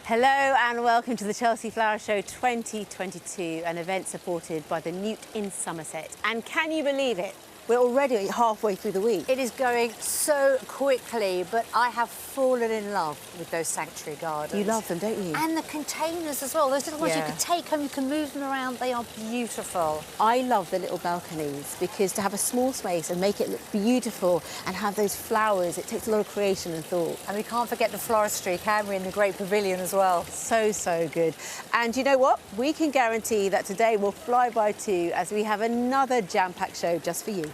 Hello and welcome to the Chelsea Flower Show 2022, an event supported by the Newt in Somerset. And can you believe it? We're already halfway through the week. It is going so quickly, but I have fallen in love with those sanctuary gardens. You love them, don't you? And the containers as well. Those little ones you can take home, you can move them around. They are beautiful. I love the little balconies because to have a small space and make it look beautiful and have those flowers, it takes a lot of creation and thought. And we can't forget the floristry, can we, in the Great Pavilion as well. So good. And you know what? We can guarantee that today will fly by too, as we have another jam-packed show just for you.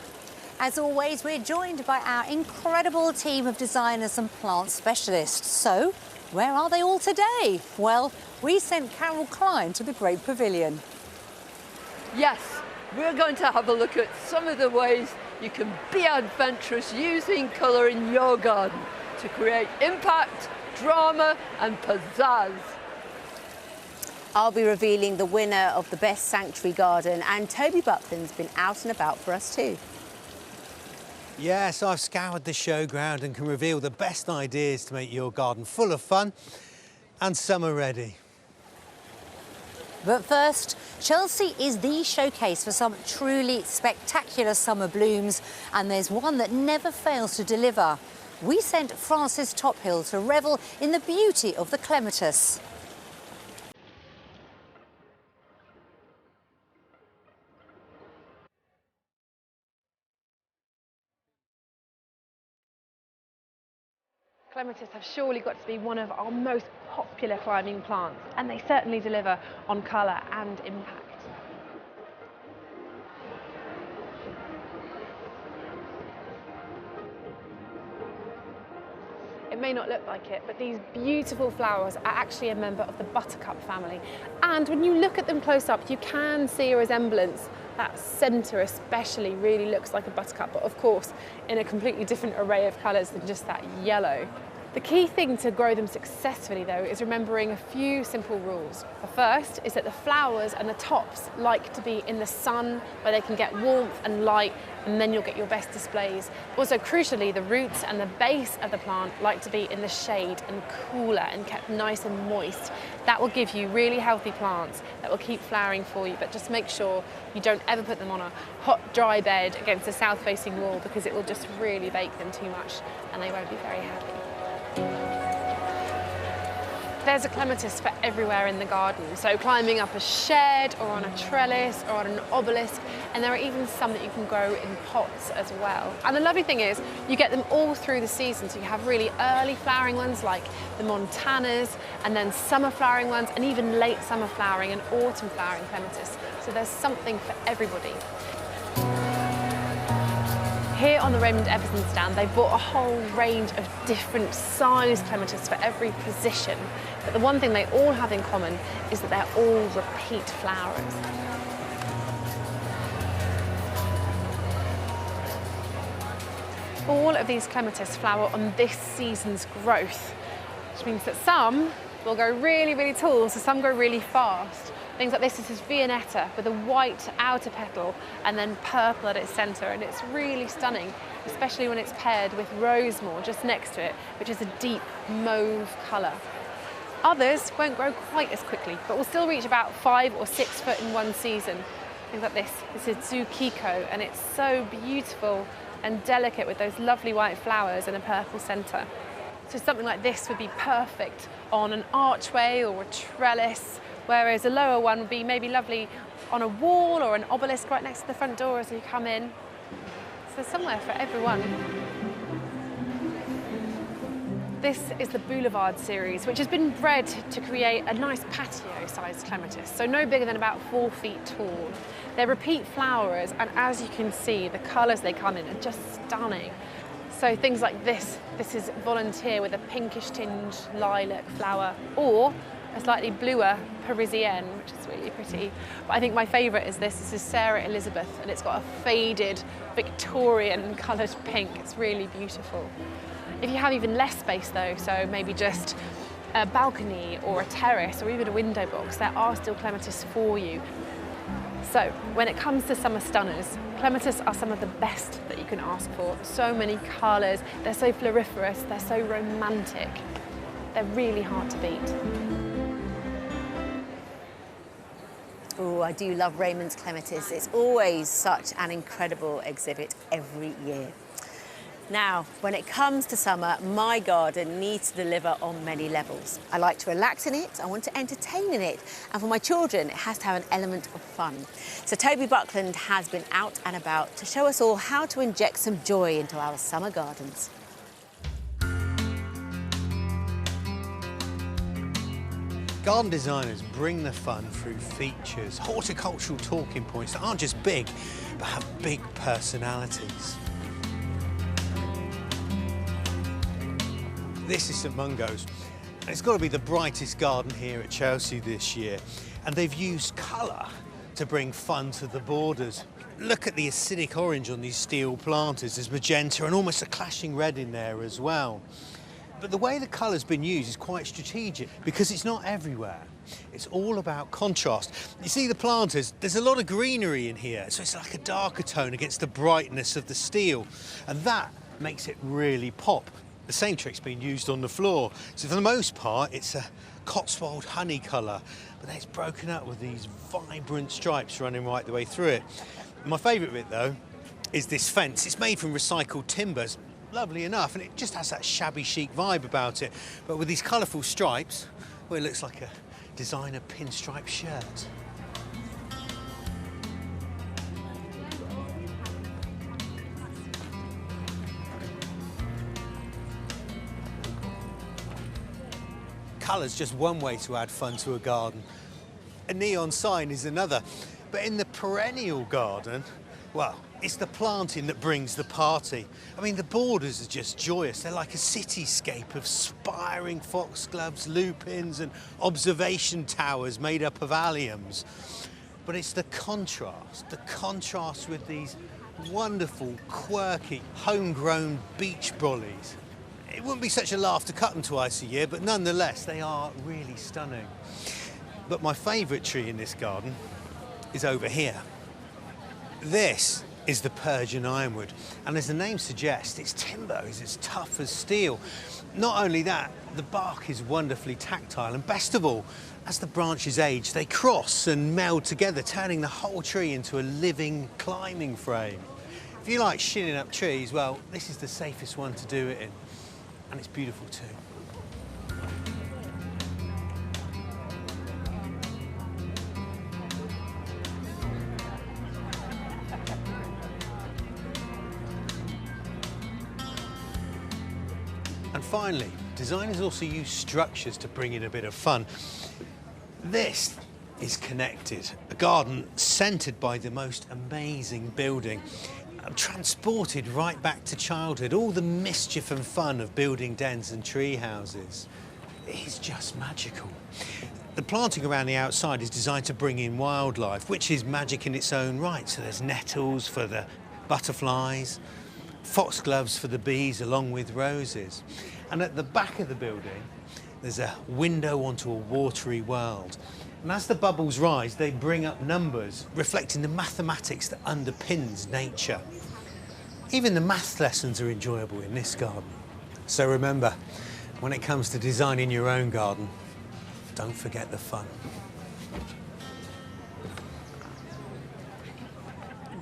As always, we're joined by our incredible team of designers and plant specialists. So, where are they all today? Well, we sent Carol Klein to the Great Pavilion. Yes, we're going to have a look at some of the ways you can be adventurous using colour in your garden to create impact, drama and pizzazz. I'll be revealing the winner of the Best Sanctuary Garden, and Toby Buckland's been out and about for us too. Yes, I've scoured the showground and can reveal the best ideas to make your garden full of fun and summer ready. But first, Chelsea is the showcase for some truly spectacular summer blooms, and there's one that never fails to deliver. We sent Francis Tophill to revel in the beauty of the clematis. Clematis have surely got to be one of our most popular climbing plants, and they certainly deliver on colour and impact. It may not look like it, but these beautiful flowers are actually a member of the buttercup family. And when you look at them close up, you can see a resemblance. That centre especially really looks like a buttercup, but of course in a completely different array of colours than just that yellow. The key thing to grow them successfully though is remembering a few simple rules. The first is that the flowers and the tops like to be in the sun where they can get warmth and light, and then you'll get your best displays. Also crucially, the roots and the base of the plant like to be in the shade and cooler and kept nice and moist. That will give you really healthy plants that will keep flowering for you, but just make sure you don't ever put them on a hot, dry bed against a south-facing wall, because it will just really bake them too much and they won't be very happy. There's a clematis for everywhere in the garden, so climbing up a shed or on a trellis or on an obelisk, and there are even some that you can grow in pots as well. And the lovely thing is you get them all through the season, so you have really early flowering ones like the Montanas, and then summer flowering ones, and even late summer flowering and autumn flowering clematis. So there's something for everybody. Here on the Raymond Everson stand, they've bought a whole range of different size clematis for every position. But the one thing they all have in common is that they're all repeat flowers. All of these clematis flower on this season's growth, which means that some will go really, really tall, so some go really fast. Things like this is Viennetta with a white outer petal and then purple at its centre, and it's really stunning, especially when it's paired with rosemore just next to it, which is a deep mauve colour. Others won't grow quite as quickly, but will still reach about 5 or 6 foot in one season. Things like this is Tsukiko, and it's so beautiful and delicate with those lovely white flowers and a purple centre. So something like this would be perfect on an archway or a trellis, whereas a lower one would be maybe lovely on a wall or an obelisk right next to the front door as you come in. So there's somewhere for everyone. This is the Boulevard series, which has been bred to create a nice patio-sized clematis, so no bigger than about 4 feet tall. They're repeat flowers, and as you can see, the colours they come in are just stunning. So things like this is Volunteer with a pinkish tinged lilac flower, or a slightly bluer Parisienne, which is really pretty. But I think my favourite is this. This is Sarah Elizabeth, and it's got a faded Victorian coloured pink. It's really beautiful. If you have even less space though, so maybe just a balcony or a terrace or even a window box, there are still clematis for you. So when it comes to summer stunners, clematis are some of the best that you can ask for. So many colours, they're so floriferous, they're so romantic. They're really hard to beat. Oh, I do love Raymond's Clematis. It's always such an incredible exhibit every year. Now, when it comes to summer, my garden needs to deliver on many levels. I like to relax in it, I want to entertain in it, and for my children, it has to have an element of fun. So Toby Buckland has been out and about to show us all how to inject some joy into our summer gardens. Garden designers bring the fun through features, horticultural talking points that aren't just big, but have big personalities. This is St Mungo's, and it's got to be the brightest garden here at Chelsea this year. And they've used colour to bring fun to the borders. Look at the acidic orange on these steel planters. There's magenta and almost a clashing red in there as well. But the way the colour's been used is quite strategic because it's not everywhere. It's all about contrast. You see the planters, there's a lot of greenery in here, so it's like a darker tone against the brightness of the steel. And that makes it really pop. The same trick's been used on the floor. So for the most part, it's a Cotswold honey colour, but then it's broken up with these vibrant stripes running right the way through it. My favourite bit, though, is this fence. It's made from recycled timbers, lovely enough, and it just has that shabby chic vibe about it. But with these colourful stripes, well, it looks like a designer pinstripe shirt. Colour's just one way to add fun to a garden. A neon sign is another. But in the perennial garden, well, it's the planting that brings the party. I mean, the borders are just joyous. They're like a cityscape of spiring foxgloves, lupins and observation towers made up of alliums. But it's the contrast with these wonderful, quirky, homegrown beach brollies. It wouldn't be such a laugh to cut them twice a year, but nonetheless, they are really stunning. But my favourite tree in this garden is over here. This is the Persian ironwood, and as the name suggests, its timber is as tough as steel. Not only that, the bark is wonderfully tactile, and best of all, as the branches age, they cross and meld together, turning the whole tree into a living climbing frame. If you like shinning up trees, well, this is the safest one to do it in. And it's beautiful too. And finally, designers also use structures to bring in a bit of fun. This is Connected, a garden centred by the most amazing building. Transported right back to childhood, all the mischief and fun of building dens and tree houses. It is just magical. The planting around the outside is designed to bring in wildlife, which is magic in its own right. So there's nettles for the butterflies, foxgloves for the bees, along with roses. And at the back of the building, there's a window onto a watery world. And as the bubbles rise, they bring up numbers, reflecting the mathematics that underpins nature. Even the maths lessons are enjoyable in this garden. So remember, when it comes to designing your own garden, don't forget the fun.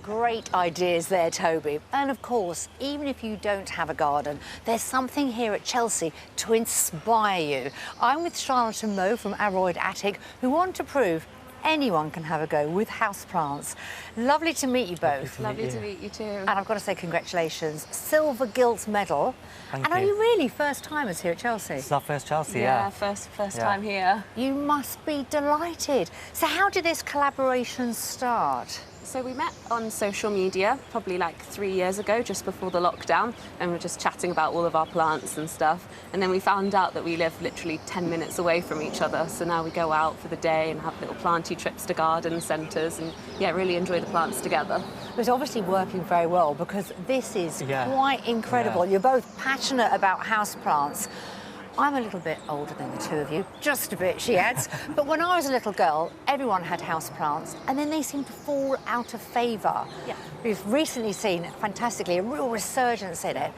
Great ideas there, Toby. And of course, even if you don't have a garden, there's something here at Chelsea to inspire you. I'm with Charlotte and Mo from Aroyd Attic, who want to prove anyone can have a go with houseplants. Lovely to meet you both. Lovely to meet you too. And I've got to say congratulations. Silver Gilt medal. Thank and you. are you really first-timers here at Chelsea? It's our first Chelsea, yeah. First time here. You must be delighted. So how did this collaboration start? So we met on social media probably like 3 years ago, just before the lockdown, and we were just chatting about all of our plants and stuff. And then we found out that we live literally 10 minutes away from each other. So now we go out for the day and have little planty trips to garden centres and, yeah, really enjoy the plants together. It's obviously working very well because this is quite incredible. Yeah. You're both passionate about houseplants. I'm a little bit older than the two of you, just a bit, she adds. But when I was a little girl, everyone had houseplants, and then they seemed to fall out of favour. Yeah. We've recently seen, fantastically, a real resurgence in it.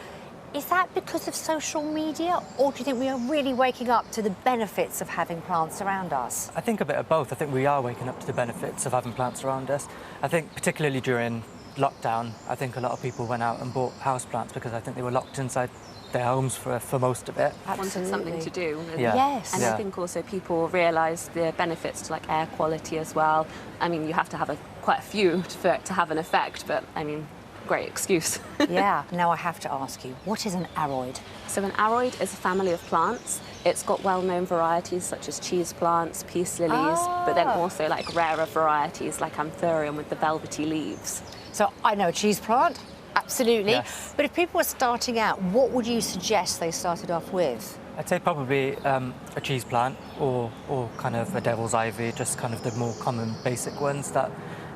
Is that because of social media, or do you think we are really waking up to the benefits of having plants around us? I think a bit of both. I think we are waking up to the benefits of having plants around us. I think particularly during lockdown, I think a lot of people went out and bought houseplants because I think they were locked inside their homes for most of it. Wanted something to do. And, Yeah. Yes. and I think also people realised the benefits to like air quality as well. I mean, you have to have quite a few for it to have an effect, but I mean, great excuse. Yeah. Now I have to ask you, what is an aroid? So an aroid is a family of plants. It's got well-known varieties such as cheese plants, peace lilies, but then also like rarer varieties like anthurium with the velvety leaves. So I know a cheese plant, absolutely. Yes. But if people were starting out, what would you suggest they started off with? I'd say probably a cheese plant or kind of a devil's ivy, just kind of the more common basic ones that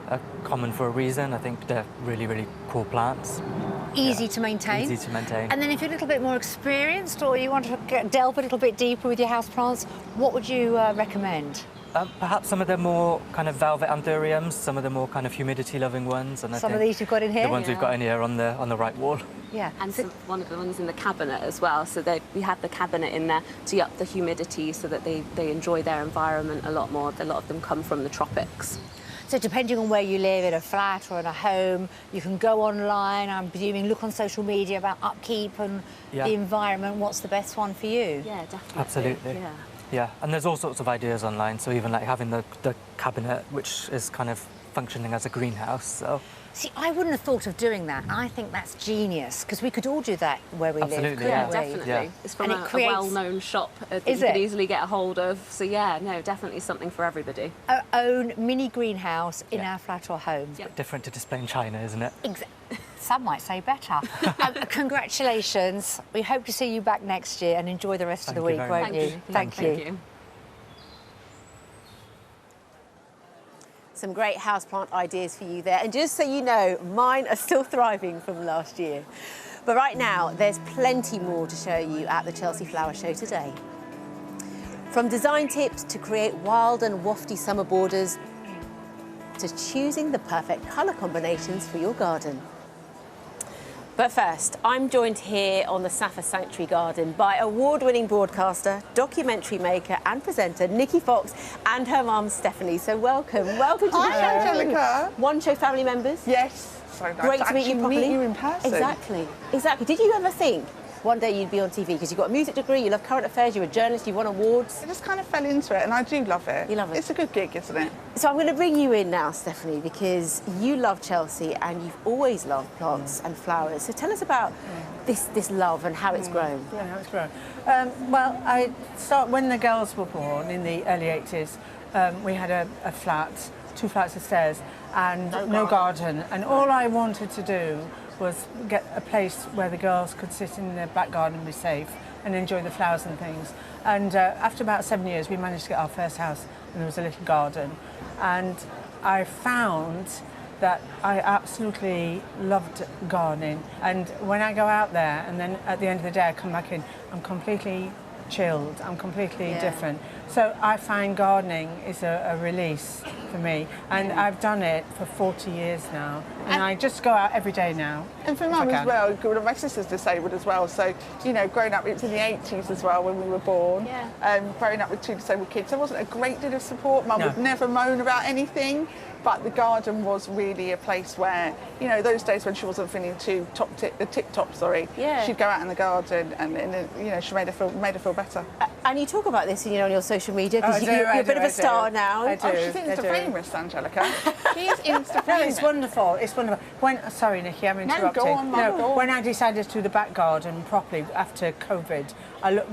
are common for a reason. I think they're really, really cool plants. Easy to maintain. Easy to maintain. And then if you're a little bit more experienced or you want to delve a little bit deeper with your houseplants, what would you recommend? Perhaps some of the more kind of velvet anthuriums, some of the more kind of humidity-loving ones, and Some of these you've got in here? the ones we've got in here on the right wall. Yeah. And one of the ones in the cabinet as well. So we have the cabinet in there to up the humidity so that they enjoy their environment a lot more. A lot of them come from the tropics. So depending on where you live, in a flat or in a home, you can go online, I'm presuming, look on social media about upkeep and the environment. What's the best one for you? Yeah, definitely. Absolutely. Yeah. Yeah, and there's all sorts of ideas online. So even like having the cabinet, which is kind of functioning as a greenhouse. So See, I wouldn't have thought of doing that. I think that's genius, because we could all do that where we live. Absolutely, couldn't yeah. we? Definitely. Yeah. It's from And a it creates- well-known shop that Is you could it? easily get a hold of. So yeah, no, definitely something for everybody. Our own mini greenhouse in our flat or home. Yep. different to display in China, isn't it? Some might say better. Congratulations. We hope to see you back next year and enjoy the rest of the Thank you week, very won't much. you? Thank you. Some great houseplant ideas for you there. And just so you know, mine are still thriving from last year. But right now, there's plenty more to show you at the Chelsea Flower Show today. From design tips to create wild and wafty summer borders, to choosing the perfect colour combinations for your garden. But first, I'm joined here on the Sappho Sanctuary Garden by award-winning broadcaster, documentary maker and presenter Nikki Fox and her mum Stephanie. So welcome to the show. Hi, Angelica. One Show family members. Yes. So nice Great to meet you actually properly. meet you in person. Exactly. Did you ever think one day you'd be on TV? Because you've got a music degree, you love current affairs, you're a journalist, you won awards. I just kind of fell into it, and I do love it. You love it? It's a good gig, isn't it? So I'm going to bring you in now, Stephanie, because you love Chelsea and you've always loved plants and flowers. So tell us about this love and how it's grown. Yeah, how it's grown. Well, when the girls were born in the early 80s, we had a flat, 2 flights of stairs, and no garden. And all I wanted to do was get a place where the girls could sit in their back garden and be safe and enjoy the flowers and things. And after about 7 years, we managed to get our first house, and there was a little garden. And I found that I absolutely loved gardening. And when I go out there, and then at the end of the day, I come back in, I'm completely chilled, I'm completely different. So I find gardening is a release for me, and I've done it for 40 years now, and I just go out every day now. And for if mum I as can. well, my sister's disabled as well, so, you know, growing up, it was in the 80s as well when we were born. Growing up with 2 disabled kids, there wasn't a great deal of support. Mum would never moan about anything, but the garden was really a place where, you know, those days when she wasn't feeling too tip-top, she'd go out in the garden, and you know, she made her feel better. And you talk about this, you know, on your social media, because you're a bit of a star now. I do. She's Insta-famous, Angelica. She is Insta-famous. No, it's wonderful. It's wonderful. Sorry, Nikki, I'm interrupting. go on, Mum, go on. When I decided to do the back garden properly after COVID,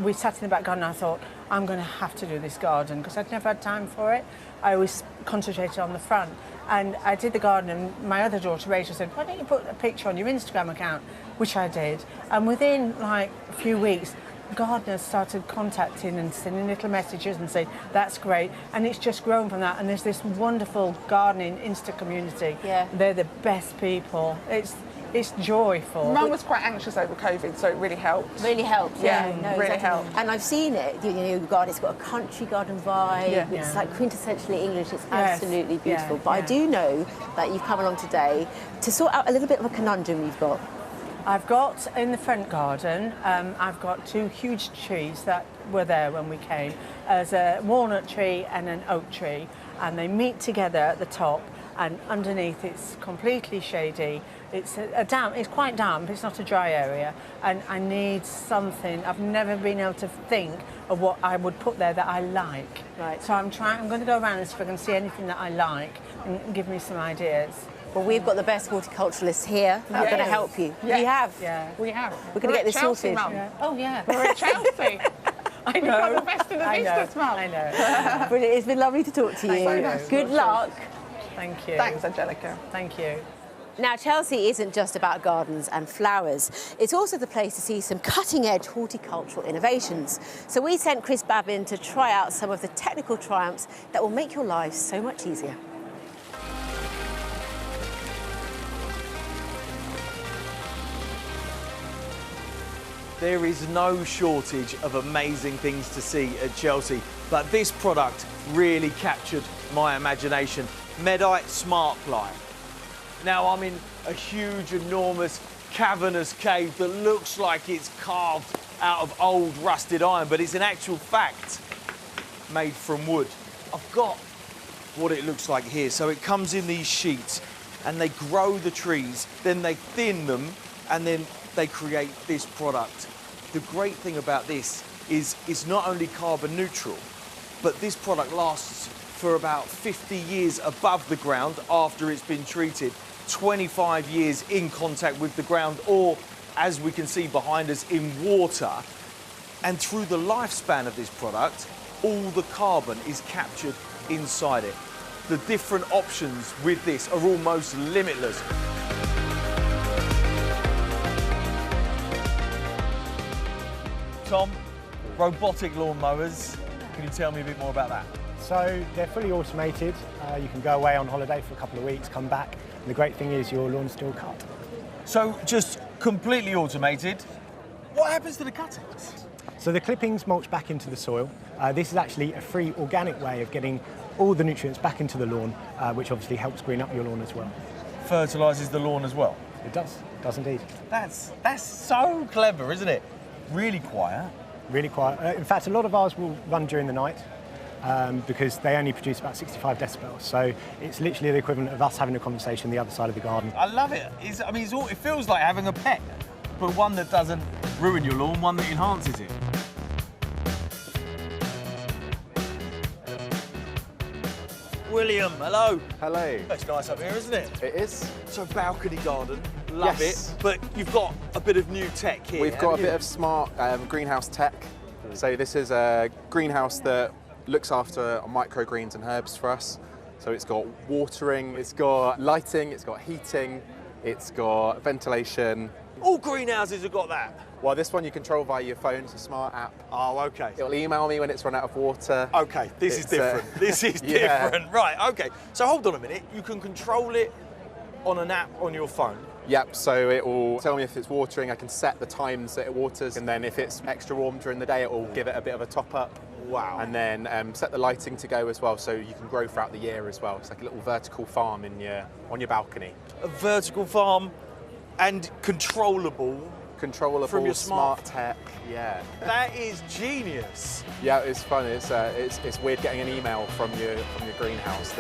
we sat in the back garden and I thought, I'm going to have to do this garden, because I'd never had time for it. I always concentrated on the front. And I did the garden, and my other daughter, Rachel, said, why don't you put a picture on your Instagram account? Which I did. And within, like, a few weeks, gardeners started contacting and sending little messages and saying, that's great. And it's just grown from that. And there's this wonderful gardening Insta community. Yeah. They're the best people. It's joyful. Mum was quite anxious over COVID, so it really helped. Really helped, Yeah, no, really exactly. helped. And I've seen it. You know, your garden, it's got a country garden vibe. Yeah. It's like quintessentially English. It's Yes. absolutely beautiful. Yeah, But I yeah. do know that you've come along today to sort out a little bit of a conundrum you've got. I've got in the front garden, I've got 2 huge trees that were there when we came. There's a walnut tree and an oak tree, and they meet together at the top, and underneath it's completely shady. It's it's quite damp, it's not a dry area, and I need something. I've never been able to think of what I would put there that I like. Right. So I'm going to go around and see if I can see anything that I like and give me some ideas. Well, we've got the best horticulturalists here that are going to help you. Yes. We have. Yeah. We have. We're going to get this Chelsea, sorted. Mum. Yeah. Oh, yeah. We're at Chelsea. I We've got the best of the business, Mum. I know. Brilliant. It's been lovely to talk to you. Thank you. Good luck. Thank you. Thanks, Angelica. Thank you. Now, Chelsea isn't just about gardens and flowers. It's also the place to see some cutting-edge horticultural innovations. So we sent Chris Babin to try out some of the technical triumphs that will make your lives so much easier. There is no shortage of amazing things to see at Chelsea, but this product really captured my imagination. Medite Smart Ply. Now I'm in a huge, enormous, cavernous cave that looks like it's carved out of old rusted iron, but it's in actual fact made from wood. I've got what it looks like here. So it comes in these sheets and they grow the trees, then they thin them, and then they create this product. The great thing about this is it's not only carbon neutral, but this product lasts for about 50 years above the ground after it's been treated, 25 years in contact with the ground, or as we can see behind us, in water. And through the lifespan of this product, all the carbon is captured inside it. The different options with this are almost limitless. Tom, robotic lawnmowers. Can you tell me a bit more about that? So they're fully automated. You can go away on holiday for a couple of weeks, come back, and the great thing is your lawn's still cut. So just completely automated. What happens to the cuttings? So the clippings mulch back into the soil. This is actually a free organic way of getting all the nutrients back into the lawn, which obviously helps green up your lawn as well. Fertilises the lawn as well? It does indeed. That's so clever, isn't it? Really quiet. Really quiet. In fact, a lot of ours will run during the night because they only produce about 65 decibels. So it's literally the equivalent of us having a conversation the other side of the garden. I love it. It feels like having a pet, but one that doesn't ruin your lawn, one that enhances it. William, hello. Hello. It's nice up here, isn't it? It is. So balcony garden, love Yes. it. But you've got a bit of new tech here. We've got a bit of smart greenhouse tech. So this is a greenhouse that looks after microgreens and herbs for us. So it's got watering, it's got lighting, it's got heating, it's got ventilation. All greenhouses have got that. Well, this one you control via your phone. It's a smart app. Oh, okay. It'll email me when it's run out of water. Okay, this is different. This is Yeah. different. Right, okay. So hold on a minute. You can control it on an app on your phone. Yep, so it will tell me if it's watering. I can set the times that it waters, and then if it's extra warm during the day, it will give it a bit of a top up. Wow. And then set the lighting to go as well, so you can grow throughout the year as well. It's like a little vertical farm on your balcony. A vertical farm and controllable from your smart tech. Yeah. That is genius. Yeah, it's fun. It's weird getting an email from your greenhouse.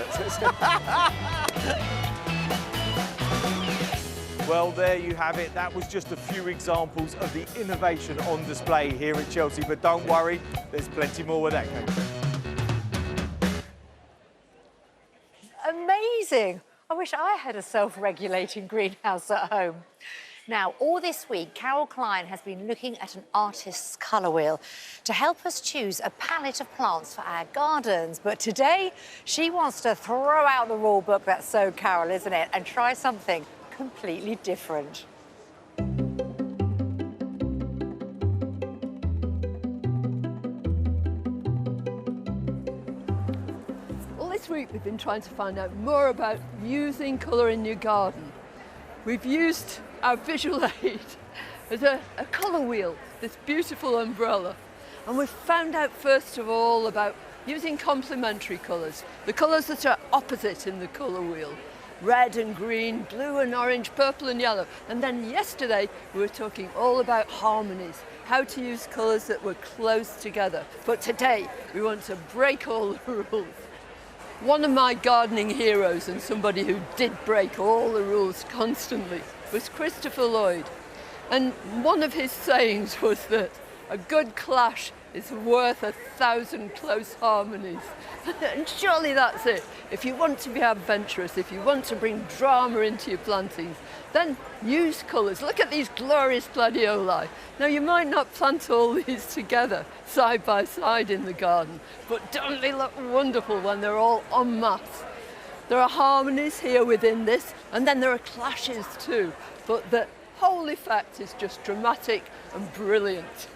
Well, there you have it. That was just a few examples of the innovation on display here at Chelsea. But don't worry, there's plenty more where that came from. Amazing. I wish I had a self-regulating greenhouse at home. Now, all this week, Carol Klein has been looking at an artist's colour wheel to help us choose a palette of plants for our gardens. But today, she wants to throw out the rule book, that's so Carol, isn't it, and try something completely different. Well, this week we've been trying to find out more about using colour in your garden. We've used our visual aid as a colour wheel, this beautiful umbrella. And we've found out first of all about using complementary colours, the colours that are opposite in the colour wheel. red and green, blue and orange, purple and yellow. And then yesterday we were talking all about harmonies, how to use colours that were close together. But today we want to break all the rules. One of my gardening heroes, and somebody who did break all the rules constantly, was Christopher Lloyd. And one of his sayings was that a good clash is worth 1,000 close harmonies. And surely that's it. If you want to be adventurous, if you want to bring drama into your plantings, then use colours. Look at these glorious gladioli. Now, you might not plant all these together, side by side in the garden, but don't they look wonderful when they're all en masse? There are harmonies here within this, and then there are clashes too, but the whole effect is just dramatic and brilliant.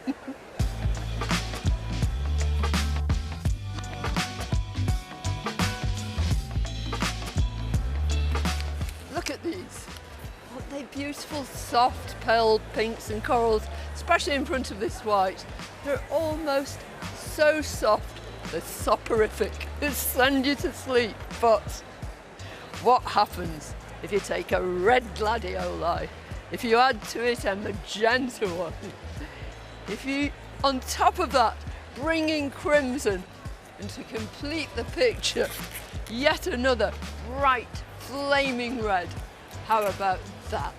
Look at these. Aren't they beautiful, soft, pale pinks and corals, especially in front of this white? They're almost so soft, they're soporific. They send you to sleep. But what happens if you take a red gladioli, if you add to it a magenta one, if you, on top of that, bring in crimson, and to complete the picture, yet another bright, flaming red? How about that?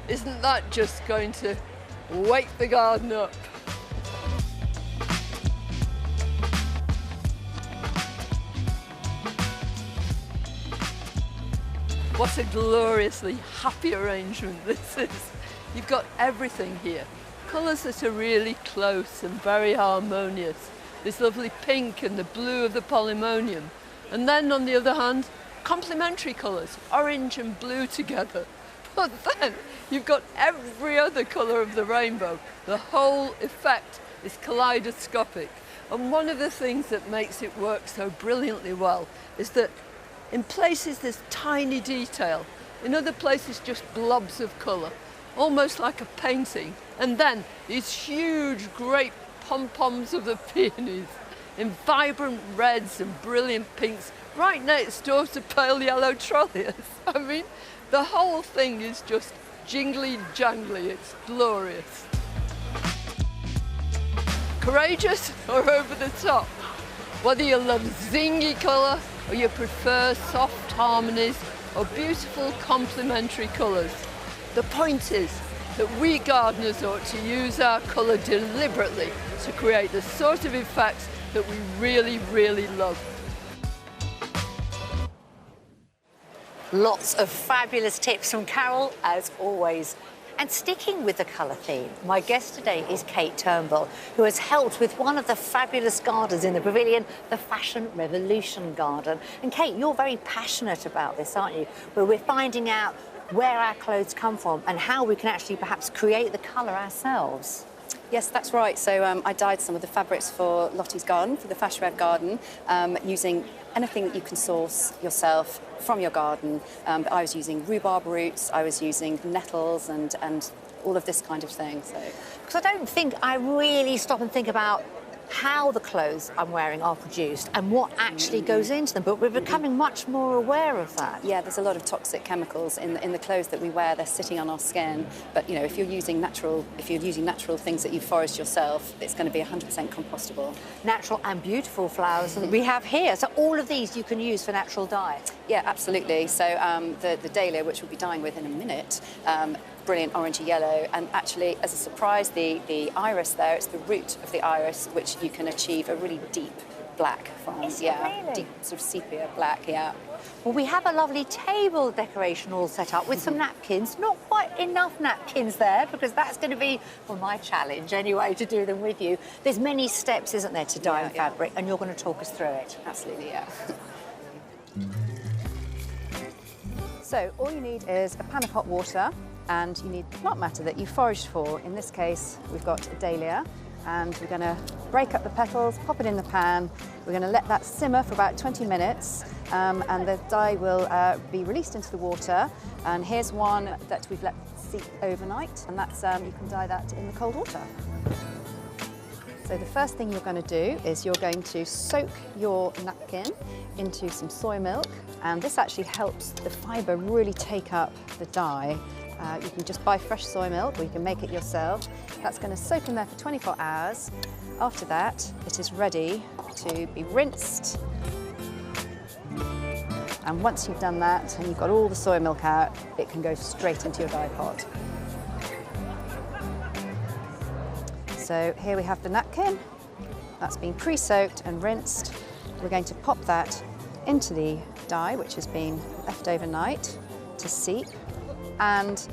Isn't that just going to wake the garden up? What a gloriously happy arrangement this is. You've got everything here. Colours that are really close and very harmonious. This lovely pink and the blue of the polemonium. And then on the other hand, complementary colours, orange and blue together. But then you've got every other colour of the rainbow. The whole effect is kaleidoscopic. And one of the things that makes it work so brilliantly well is that in places there's tiny detail, in other places just blobs of colour, almost like a painting. And then these huge, great pom-poms of the peonies in vibrant reds and brilliant pinks, right next door to pale yellow trollias. I mean, the whole thing is just jingly-jangly, it's glorious. Courageous or over the top? Whether you love zingy colour or you prefer soft harmonies or beautiful complementary colours, the point is that we gardeners ought to use our colour deliberately to create the sort of effects that we really, really love. Lots of fabulous tips from Carol, as always. And sticking with the colour theme, my guest today is Kate Turnbull, who has helped with one of the fabulous gardens in the pavilion, the Fashion Revolution Garden. And Kate, you're very passionate about this, aren't you? Where we're finding out where our clothes come from and how we can actually perhaps create the colour ourselves. Yes, that's right. So I dyed some of the fabrics for Lottie's garden, for the Fashion Rev garden, using anything that you can source yourself from your garden. But I was using rhubarb roots, I was using nettles and all of this kind of thing. So, because I don't think I really stop and think about how the clothes I'm wearing are produced and what actually goes into them, but we're becoming much more aware of that. Yeah, there's a lot of toxic chemicals in the clothes that we wear. They're sitting on our skin, but you know, if you're using natural things that you forest yourself, it's going to be 100% compostable. Natural and beautiful flowers that we have here. So all of these you can use for natural dye. Yeah, absolutely. So the dahlia, which we'll be dyeing with in a minute, brilliant orangey yellow, and actually, as a surprise, the iris there, it's the root of the iris which you can achieve a really deep black from. Is it really? Deep sort of sepia black, yeah. Well, we have a lovely table decoration all set up with some napkins. Not quite enough napkins there, because that's going to be, well, my challenge anyway, to do them with you. There's many steps, isn't there, to dyeing fabric, and you're going to talk us through it. Absolutely, yeah. So all you need is a pan of hot water, and you need plant matter that you foraged for. In this case, we've got a dahlia, and we're going to break up the petals, pop it in the pan. We're going to let that simmer for about 20 minutes, and the dye will be released into the water. And here's one that we've let seep overnight, and that's you can dye that in the cold water. So the first thing you're going to do is you're going to soak your napkin into some soy milk, and this actually helps the fibre really take up the dye. You can just buy fresh soy milk or you can make it yourself. That's going to soak in there for 24 hours. After that, it is ready to be rinsed. And once you've done that and you've got all the soy milk out, it can go straight into your dye pot. So here we have the napkin. That's been pre-soaked and rinsed. We're going to pop that into the dye, which has been left overnight to seep. And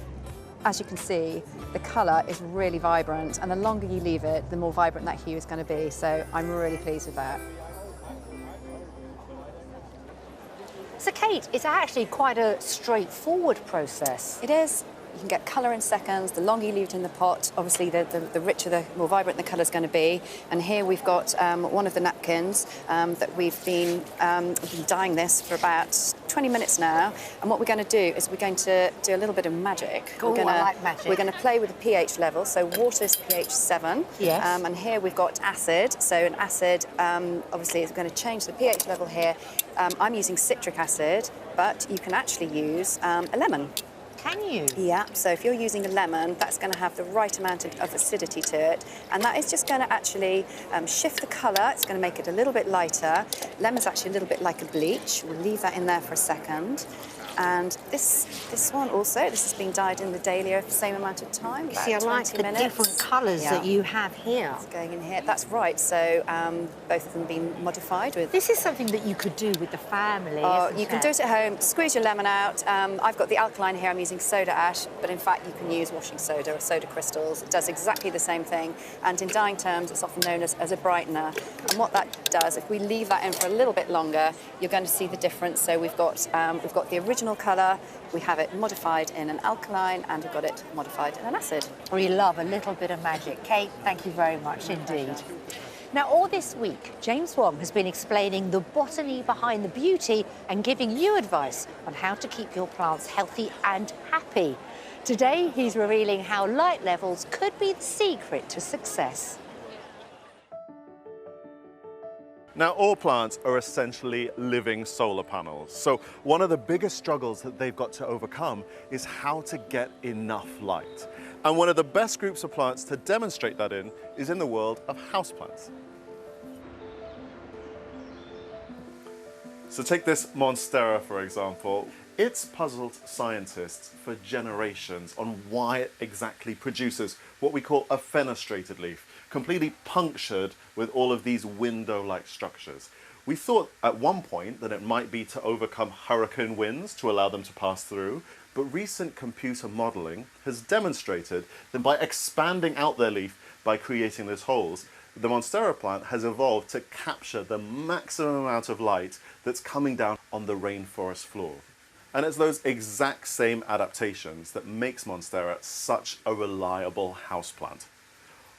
as you can see, the colour is really vibrant, and the longer you leave it, the more vibrant that hue is going to be. So I'm really pleased with that. So Kate, it's actually quite a straightforward process. It is. You can get colour in seconds. The longer you leave it in the pot, obviously the richer, the more vibrant the colour is going to be. And here we've got one of the napkins that we've been dyeing this for about 20 minutes now. And what we're going to do is we're going to do a little bit of magic. Oh, I like magic. We're going to play with the pH level. So water is pH 7. Yes. And here we've got acid. So an acid, obviously, is going to change the pH level here. I'm using citric acid, but you can actually use a lemon. Can you? Yeah, so if you're using a lemon, that's going to have the right amount of acidity to it, and that is just going to actually shift the colour. It's going to make it a little bit lighter. Lemon's actually a little bit like a bleach. We'll leave that in there for a second. And this one also, this has been dyed in the dahlia for the same amount of time. You see, I like the different colours that you have here. It's going in here. That's right. So both of them been modified with. This is something that you could do with the family. You can do it at home. Squeeze your lemon out. I've got the alkaline here. I'm using soda ash, but in fact you can use washing soda or soda crystals. It does exactly the same thing. And in dyeing terms, it's often known as a brightener. And what that does, if we leave that in for a little bit longer, you're going to see the difference. So we've got the original colour, we have it modified in an alkaline, and we've got it modified in an acid. We love a little bit of magic. Kate, thank you very much indeed. Now, all this week, James Wong has been explaining the botany behind the beauty and giving you advice on how to keep your plants healthy and happy. Today, he's revealing how light levels could be the secret to success. Now, all plants are essentially living solar panels. So one of the biggest struggles that they've got to overcome is how to get enough light. And one of the best groups of plants to demonstrate that in is in the world of houseplants. So take this Monstera, for example. It's puzzled scientists for generations on why it exactly produces what we call a fenestrated leaf, completely punctured with all of these window-like structures. We thought at one point that it might be to overcome hurricane winds to allow them to pass through, but recent computer modeling has demonstrated that by expanding out their leaf by creating those holes, the Monstera plant has evolved to capture the maximum amount of light that's coming down on the rainforest floor. And it's those exact same adaptations that makes Monstera such a reliable houseplant.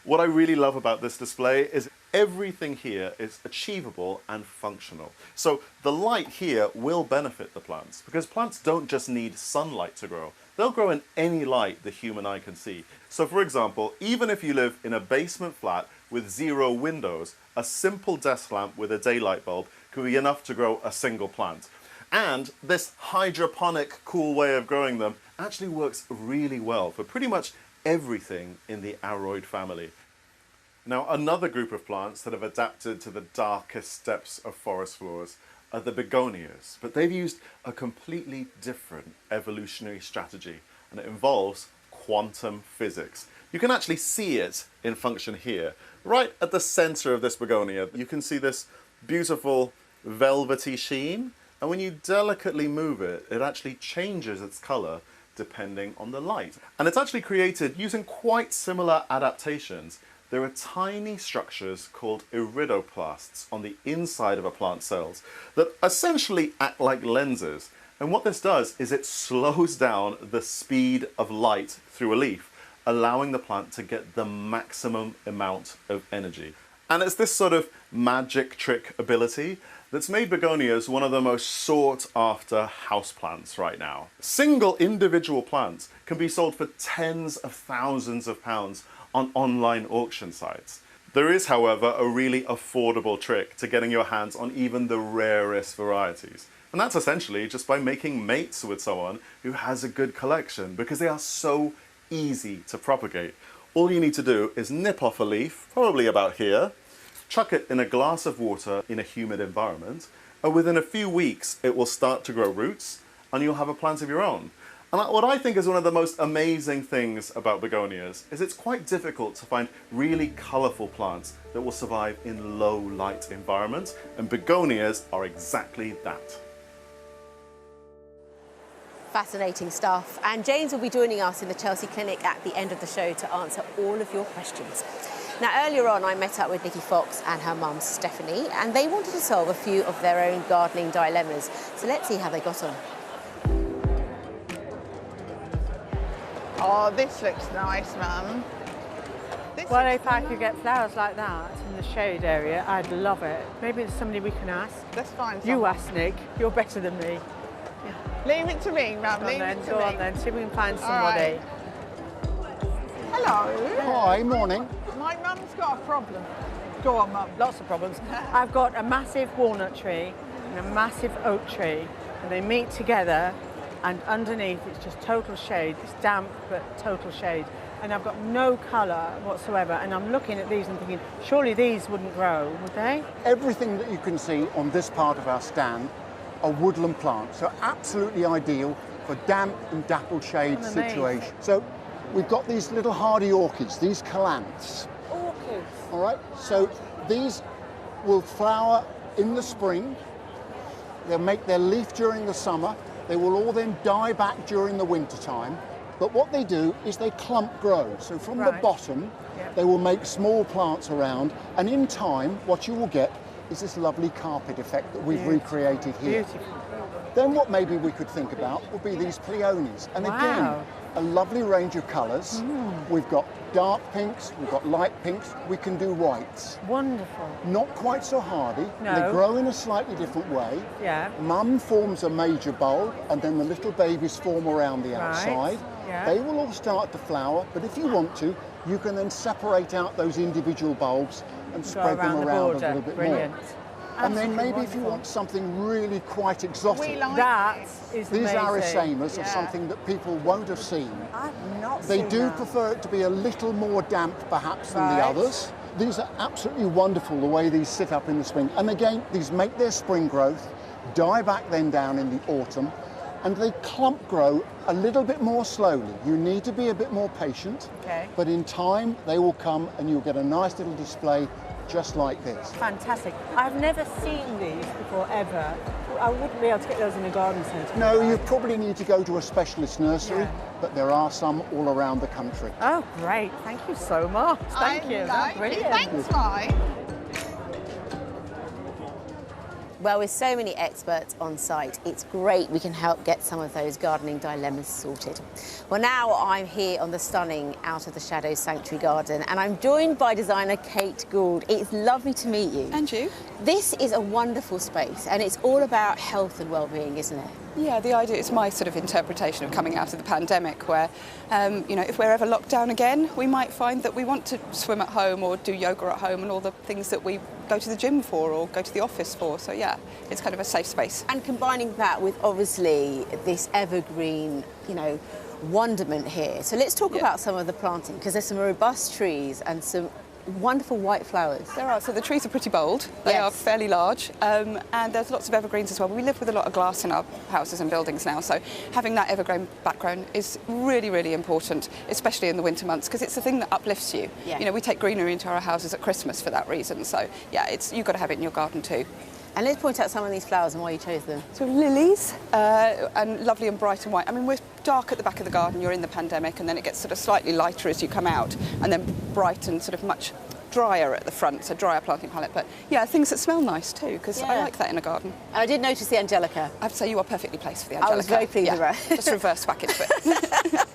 What I really love about this display is everything here is achievable and functional. So the light here will benefit the plants because plants don't just need sunlight to grow. They'll grow in any light the human eye can see. So for example, even if you live in a basement flat with 0 windows, a simple desk lamp with a daylight bulb could be enough to grow a single plant. And this hydroponic cool way of growing them actually works really well for pretty much everything in the aroid family. Now, another group of plants that have adapted to the darkest depths of forest floors are the begonias, but they've used a completely different evolutionary strategy, and it involves quantum physics. You can actually see it in function here. Right at the center of this begonia, you can see this beautiful velvety sheen, and when you delicately move it, it actually changes its color depending on the light. And it's actually created using quite similar adaptations. There are tiny structures called iridoplasts on the inside of a plant's cells that essentially act like lenses. And what this does is it slows down the speed of light through a leaf, allowing the plant to get the maximum amount of energy. And it's this sort of magic trick ability that's made begonias one of the most sought after houseplants right now. Single individual plants can be sold for tens of thousands of pounds on online auction sites. There is, however, a really affordable trick to getting your hands on even the rarest varieties. And that's essentially just by making mates with someone who has a good collection, because they are so easy to propagate. All you need to do is nip off a leaf, probably about here, chuck it in a glass of water in a humid environment, and within a few weeks it will start to grow roots and you'll have a plant of your own. And what I think is one of the most amazing things about begonias is it's quite difficult to find really colourful plants that will survive in low light environments, and begonias are exactly that. Fascinating stuff. And James will be joining us in the Chelsea Clinic at the end of the show to answer all of your questions. Now, earlier on, I met up with Nikki Fox and her mum, Stephanie, and they wanted to solve a few of their own gardening dilemmas. So let's see how they got on. Oh, this looks nice, Mum. Well, if I could get flowers like that in the shade area, I'd love it. Maybe it's somebody we can ask. Let's find someone. You ask, Nick. You're better than me. Leave it to me, Mum. Leave it to me. Go on then, see if we can find somebody. Right. Hello. Hi, morning. My mum's got a problem. Go on, Mum. Lots of problems. I've got a massive walnut tree and a massive oak tree, and they meet together, and underneath it's just total shade. It's damp, but total shade. And I've got no colour whatsoever, and I'm looking at these and thinking, surely these wouldn't grow, would they? Everything that you can see on this part of our stand are woodland plants, so absolutely ideal for damp and dappled shade situation. So we've got these little hardy orchids, these calanthes. Orchids? All right, so these will flower in the spring. They'll make their leaf during the summer. They will all then die back during the winter time. But what they do is they clump grow. So from the bottom, they will make small plants around, and in time, what you will get is this lovely carpet effect that we've recreated here. Beautiful. Then what maybe we could think about would be these peonies. And again, a lovely range of colours. We've got dark pinks, we've got light pinks, we can do whites. Wonderful. Not quite so hardy. No. They grow in a slightly different way. Yeah. Mum forms a major bulb, and then the little babies form around the outside. Yeah. They will all start to flower, but if you want to, you can then separate out those individual bulbs and spread them around a little bit more. And then maybe if you want something really quite exotic, these arisamas are something that people won't have seen. I've not They seen do that. prefer it to be a little more damp perhaps than the others. These are absolutely wonderful the way these sit up in the spring. And again, these make their spring growth, die back then down in the autumn, and they clump grow a little bit more slowly. You need to be a bit more patient, but in time they will come and you'll get a nice little display just like this. Fantastic. I've never seen these before, ever. I wouldn't be able to get those in a garden centre. No, you probably need to go to a specialist nursery, but there are some all around the country. Oh, great. Thank you so much. Thank you. Like Brilliant. Thanks, Mike. Well, with so many experts on site, it's great we can help get some of those gardening dilemmas sorted. Well, now I'm here on the stunning Out of the Shadows Sanctuary Garden, and I'm joined by designer Kate Gould. It's lovely to meet you. And you. This is a wonderful space, and it's all about health and well-being, isn't it? Yeah, the idea is my sort of interpretation of coming out of the pandemic, where, you know, if we're ever locked down again, we might find that we want to swim at home or do yoga at home and all the things that we go to the gym for or go to the office for. So yeah, it's kind of a safe space. And combining that with obviously this evergreen, you know, wonderment here. So let's talk about some of the planting, because there's some robust trees and some wonderful white flowers. There are. So the trees are pretty bold. They are fairly large, and there's lots of evergreens as well. We live with a lot of glass in our houses and buildings now, so having that evergreen background is really, really important, especially in the winter months, because it's the thing that uplifts you. Yeah. You know, we take greenery into our houses at Christmas for that reason. So yeah, you've got to have it in your garden too. And let's point out some of these flowers and why you chose them. So lilies, and lovely and bright and white. I mean, we're dark at the back of the garden, you're in the pandemic, and then it gets sort of slightly lighter as you come out, and then bright and sort of much drier at the front, so drier planting palette. But yeah, things that smell nice too, because I like that in a garden. And I did notice the Angelica. I have to say you are perfectly placed for the Angelica. I was very pleased with that. Just reverse back into it.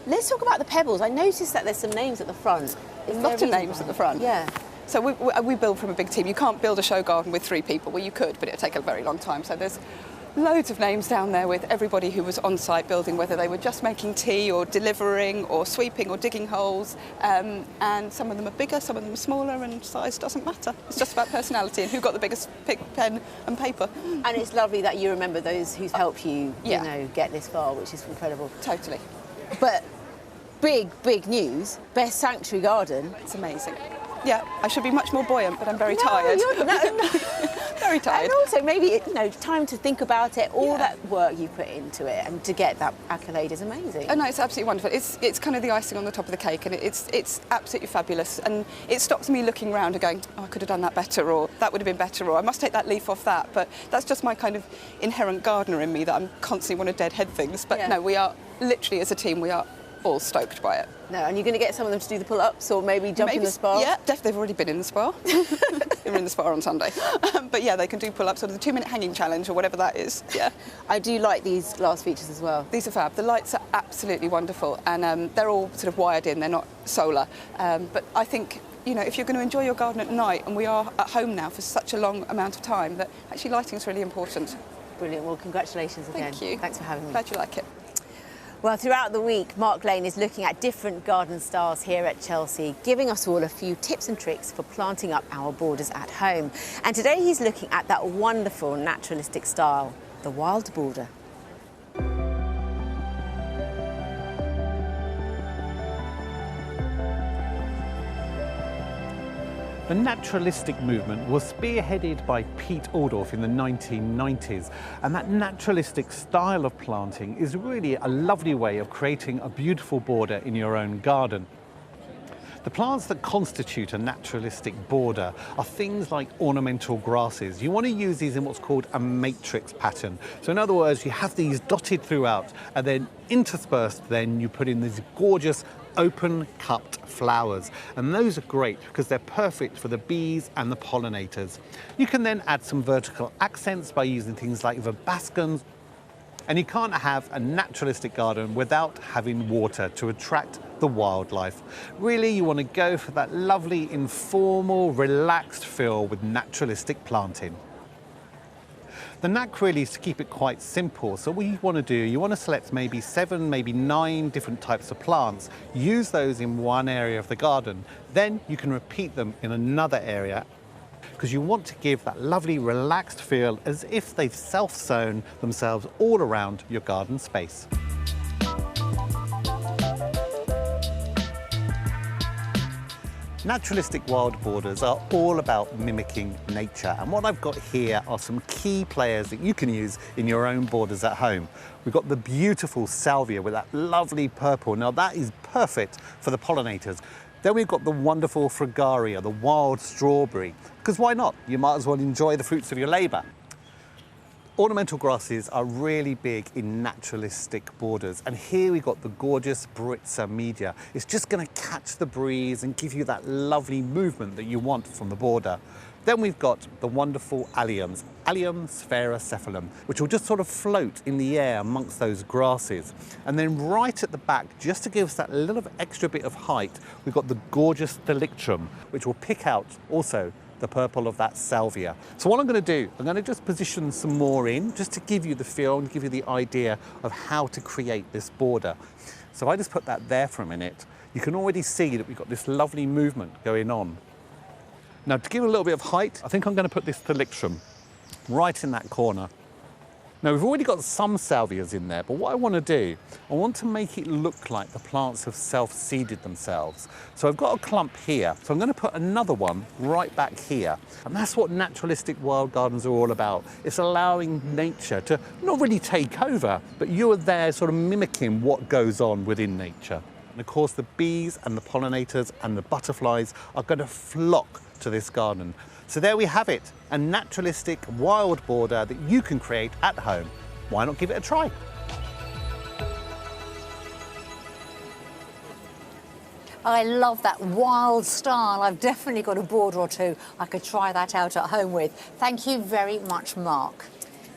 Let's talk about the pebbles. I noticed that there's some names at the front. Lots of names at the front. Yeah. So we build from a big team. You can't build a show garden with 3 people. Well, you could, but it would take a very long time. So there's loads of names down there with everybody who was on site building, whether they were just making tea or delivering or sweeping or digging holes. And some of them are bigger, some of them are smaller, and size doesn't matter. It's just about personality and who got the biggest pen and paper. And it's lovely that you remember those who's helped you, you know, get this far, which is incredible. Totally. But big news, best sanctuary garden. It's amazing. Yeah, I should be much more buoyant, but I'm very tired. Very tired. And also maybe, you know, time to think about it, all that work you put into it, and to get that accolade is amazing. Oh no, it's absolutely wonderful. It's kind of the icing on the top of the cake, and it's absolutely fabulous. And it stops me looking around and going, oh, I could have done that better, or that would have been better, or I must take that leaf off that. But that's just my kind of inherent gardener in me, that I'm constantly want to deadhead things. But no, we are literally, as a team, we are all stoked by it. No, and you're going to get some of them to do the pull-ups or maybe jump in the spa? Yeah, definitely. They've already been in the spa. They were in the spa on Sunday. But yeah, they can do pull-ups or the 2-minute hanging challenge or whatever that is. Yeah. I do like these glass features as well. These are fab. The lights are absolutely wonderful, and they're all sort of wired in. They're not solar. But I think, you know, if you're going to enjoy your garden at night, and we are at home now for such a long amount of time, that actually lighting is really important. Brilliant. Well, congratulations again. Thank you. Thanks for having me. Glad you like it. Well, throughout the week, Mark Lane is looking at different garden styles here at Chelsea, giving us all a few tips and tricks for planting up our borders at home. And today he's looking at that wonderful naturalistic style, the wild border. The naturalistic movement was spearheaded by Pete Aldorf in the 1990s, and that naturalistic style of planting is really a lovely way of creating a beautiful border in your own garden. The plants that constitute a naturalistic border are things like ornamental grasses. You want to use these in what's called a matrix pattern. So in other words, you have these dotted throughout, and then interspersed then you put in these gorgeous open cupped flowers, and those are great because they're perfect for the bees and the pollinators. You can then add some vertical accents by using things like verbascums, and you can't have a naturalistic garden without having water to attract the wildlife. Really, you want to go for that lovely, informal, relaxed feel with naturalistic planting. The knack really is to keep it quite simple. So what you want to do, you want to select maybe 7, maybe 9 different types of plants, use those in one area of the garden, then you can repeat them in another area, because you want to give that lovely relaxed feel as if they've self-sown themselves all around your garden space. Naturalistic wild borders are all about mimicking nature, and what I've got here are some key players that you can use in your own borders at home. We've got the beautiful salvia with that lovely purple. Now that is perfect for the pollinators. Then we've got the wonderful fragaria, the wild strawberry, because why not? You might as well enjoy the fruits of your labour. Ornamental grasses are really big in naturalistic borders, and here we've got the gorgeous Britza media. It's just going to catch the breeze and give you that lovely movement that you want from the border. Then we've got the wonderful alliums, Allium sphaerocephalum, which will just sort of float in the air amongst those grasses. And then right at the back, just to give us that little extra bit of height, we've got the gorgeous Thalictrum, which will pick out also the purple of that salvia. So what I'm going to do, I'm going to just position some more in, just to give you the feel and give you the idea of how to create this border. So I just put that there for a minute. You can already see that we've got this lovely movement going on. Now to give a little bit of height, I think I'm going to put this Thalictrum right in that corner. Now we've already got some salvias in there, but what I want to do, I want to make it look like the plants have self-seeded themselves. So I've got a clump here, so I'm going to put another one right back here. And that's what naturalistic wild gardens are all about. It's allowing nature to not really take over, but you are there sort of mimicking what goes on within nature. And of course the bees and the pollinators and the butterflies are going to flock to this garden. So there we have it, a naturalistic wild border that you can create at home. Why not give it a try? I love that wild style. I've definitely got a border or two I could try that out at home with. Thank you very much, Mark.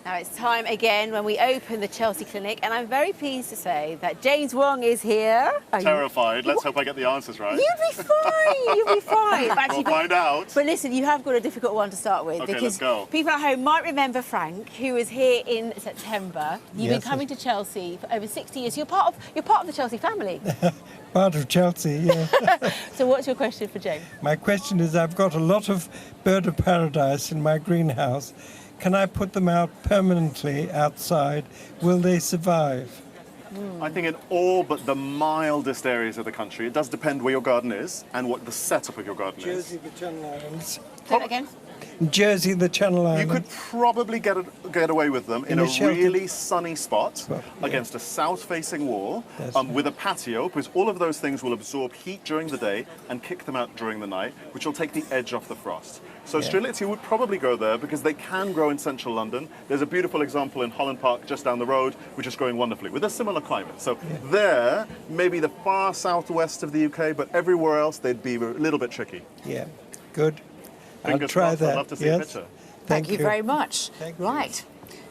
Now it's time again when we open the Chelsea Clinic, and I'm very pleased to say that James Wong is here. Terrified. Let's hope I get the answers right. You'll be fine. You'll be fine. We'll find out. But listen, you have got a difficult one to start with, Okay, because let's go. people at home might remember Frank, who was here in September. You've Yes. been coming to Chelsea for over 60 years. You're part of the Chelsea family. Part of Chelsea, yeah. So what's your question for James? My question is, I've got a lot of bird of paradise in my greenhouse. Can I put them out permanently outside? Will they survive? I think in all but the mildest areas of the country, it does depend where your garden is and what the setup of your garden Jersey, is. the Channel Islands. Say that again. Jersey, the Channel Islands. You could probably get away with them in a sheltered- really sunny spot Well, yeah. against a south-facing wall That's with a patio, because all of those things will absorb heat during the day and kick them out during the night, which will take the edge off the frost. So Yeah. Strelitzia would probably grow there because they can grow in central London. There's a beautiful example in Holland Park just down the road, which is growing wonderfully with a similar climate. So there, maybe the far southwest of the UK, but everywhere else they'd be a little bit tricky. Yeah, good. I'll Fingers try crossed. that. I'd love to see yes. a picture. Thank you very much. Thank you. Right.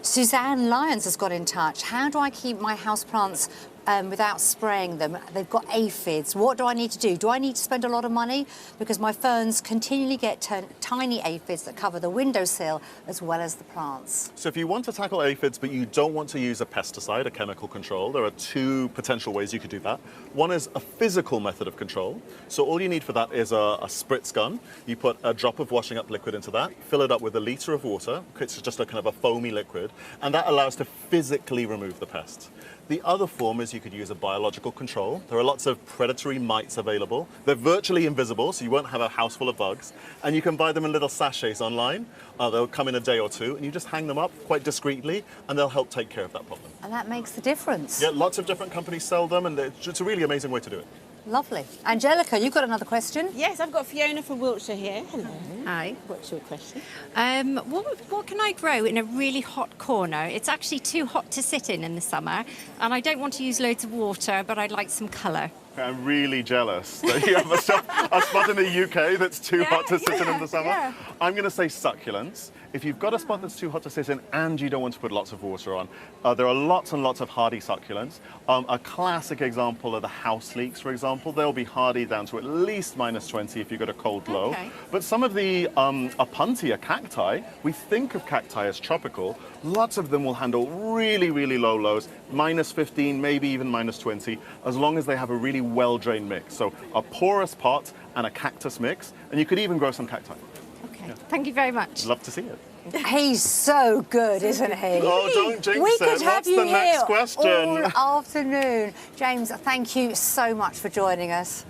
Suzanne Lyons has got in touch. How do I keep my houseplants without spraying them? They've got aphids. What do I need to do? Do I need to spend a lot of money? Because my ferns continually get tiny aphids that cover the windowsill as well as the plants. So if you want to tackle aphids but you don't want to use a pesticide, a chemical control, there are two potential ways you could do that. One is a physical method of control. So all you need for that is a spritz gun. You put a drop of washing up liquid into that, fill it up with a litre of water. It's just a kind of a foamy liquid, and that allows to physically remove the pest. The other form is you could use a biological control. There are lots of predatory mites available. They're virtually invisible, so you won't have a house full of bugs. And you can buy them in little sachets online. They'll come in a day or two, and you just hang them up quite discreetly, and they'll help take care of that problem. And that makes the difference. Yeah, lots of different companies sell them, and it's a really amazing way to do it. Lovely. Angelica, you've got another question? Yes, I've got Fiona from Wiltshire here. Hello. Hi. What's your question? What can I grow in a really hot corner? It's actually too hot to sit in the summer, and I don't want to use loads of water, but I'd like some colour. I'm really jealous that you have a spot in the UK that's too hot to sit in the summer. Yeah. I'm going to say succulents. If you've got a spot that's too hot to sit in and you don't want to put lots of water on, there are lots and lots of hardy succulents. A classic example are the house leeks, for example. They'll be hardy down to at least -20 if you've got a cold low. Okay. But some of the Apuntia cacti, we think of cacti as tropical. Lots of them will handle really, really low lows, -15, maybe even -20, as long as they have a really well-drained mix. So a porous pot and a cactus mix, and you could even grow some cacti. Okay, thank you very much. Love to see it. He's so good, isn't he? Oh, don't jinx we it. could have What's you the next here question? all afternoon. James, thank you so much for joining us.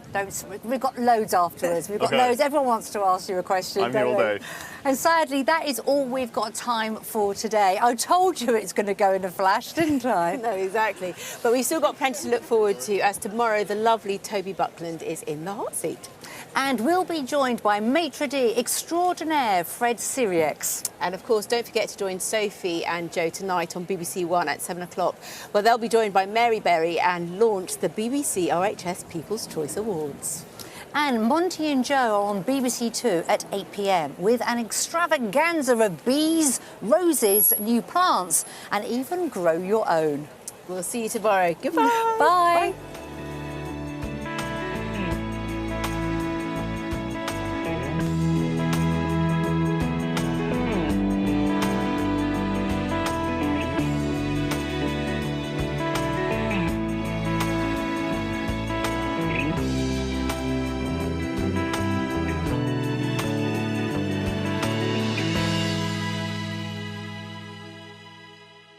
We've got loads afterwards. We've got Okay. loads. Everyone wants to ask you a question. I'm here don't all they? day. And sadly, that is all we've got time for today. I told you it's going to go in a flash, didn't I? No, exactly. But we've still got plenty to look forward to, as tomorrow the lovely Toby Buckland is in the hot seat. And we'll be joined by maitre d' extraordinaire Fred Siriex. And of course, don't forget to join Sophie and Joe tonight on BBC One at 7 o'clock, where they'll be joined by Mary Berry and launch the BBC RHS People's Choice Awards. And Monty and Joe are on BBC Two at 8 p.m. with an extravaganza of bees, roses, new plants, and even grow your own. We'll see you tomorrow. Goodbye. Bye.